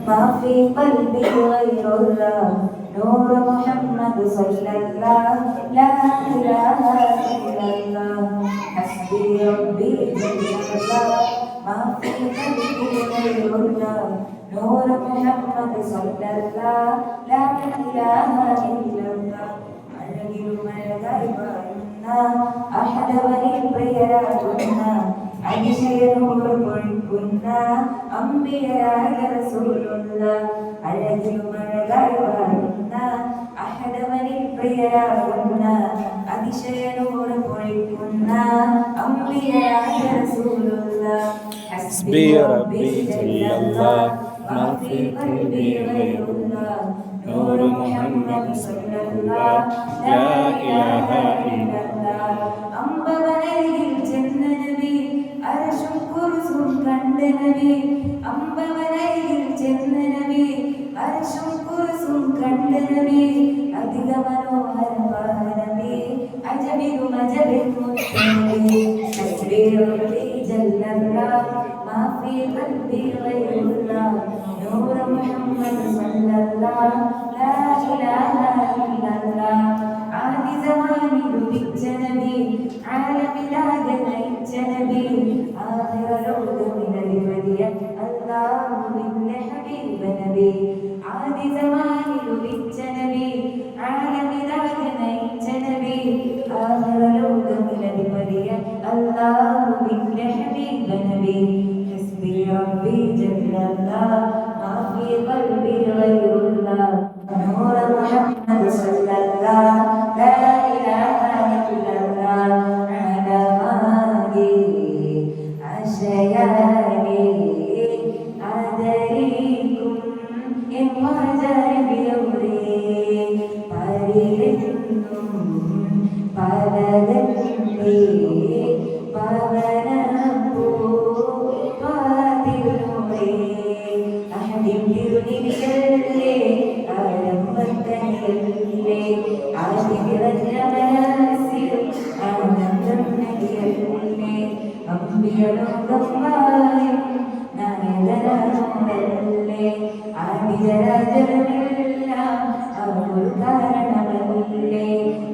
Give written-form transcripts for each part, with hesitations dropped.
ما في قلبي غير الله نور محمد صلى الله لا إله إلا الله حسبي ربي جل الله ما في قلبي غير الله نور محمد صلى الله لا إله إلا الله അഴകിലും അഴകായി വാഴുന്ന അഹദവനിൽ പ്രിയരാകുന്ന അതിശയനൂറ് പൊഴിക്കുന്ന അമ്പിയരായ റസൂലുള്ള അഴകിലും അഴകായി വാഴുന്ന അഹദവനിൽ പ്രിയരാകുന്ന അതിശയനൂറ് പൊഴിക്കുന്ന അമ്പിയരായ റസൂലുള്ള ഹസ്ബി റബ്ബി ജല്ലല്ലാഹ് മാ ഫീ ഖൽബി ഗൈറുല്ലാഹ് നൂർ മുഹമ്മദ് സല്ലല്ലാഹ് ലാ ഇലാഹ ഇല്ലല്ലാഹ് അമ്പവനരികിൽ ചെന്ന നബി അർശും കുർസും കണ്ട നബി അമ്പവനരികിൽ ചെന്ന നബി അർശും കുർസും കണ്ട നബി അധിക മനോഹരമായ നബി അജബിലും അജബിലും നബി ഹസ്ബി റബ്ബി ജല്ലല്ലാഹ് മാ ഫീ ഖൽബി ഗൈറുല്ലാഹ് നൂർ മുഹമ്മദ് സല്ലല്ലാഹ് ലാ ഇലാഹ ഇല്ലല്ലാഹ് ആദി സമാനിൽ ഉദിച്ച നബി ആലമിലാകെ നയിച്ച നബി ആഖിറ ലോകമിനധിപതിയ അല്ലാഹുവിന്റെ ഹബീബ് നബി ആദി സമാനിൽ ഉദിച്ച നബി ആലമിലാകെ നയിച്ച നബി ആഖിറ ലോകമിനധിപതിയ അല്ലാഹുവിന്റെ ഹബീബ് നബി ഹസ്ബി റബ്ബി ജല്ലല്ലാഹ് മാ ഫീ ഖൽബി ഗൈറുല്ലാഹ് നൂർ മുഹമ്മദ് സല്ലല്ലാഹ് ലാ ഇലാഹ ഇല്ലല്ലാഹ് അലമാകി അശയാനി ആദരിക്കും എമ്മജനബിയോരേ പരിലെന്നും പലതല്ലേ പവനപ്പൂ പാതിരുളേ അഹദിൻ തിരുനിധിയല്ലേ ആരംഭത്തനിയല്ലേ ആദിവിറഞ്ഞ മനസ്സിൽ ആനന്ദം നടിയല്ലേ അമ്പിയലോകം വായും നായകനോടല്ലേ ആദിജരാജനെല്ലാം അവൾ കാരണമല്ലേ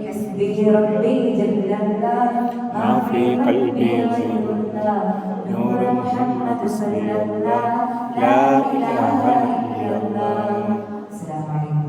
ഹസ്ബി റബ്ബി ജല്ലല്ലാഹ് മാ ഫീ ഖൽബി ഗൈറുല്ലാഹ് നൂർ മുഹമ്മദ് സല്ലല്ലാഹ് ലാ ഇലാഹ ഇല്ലല്ലാഹ്. അസ്സലാമു അലൈക്കും.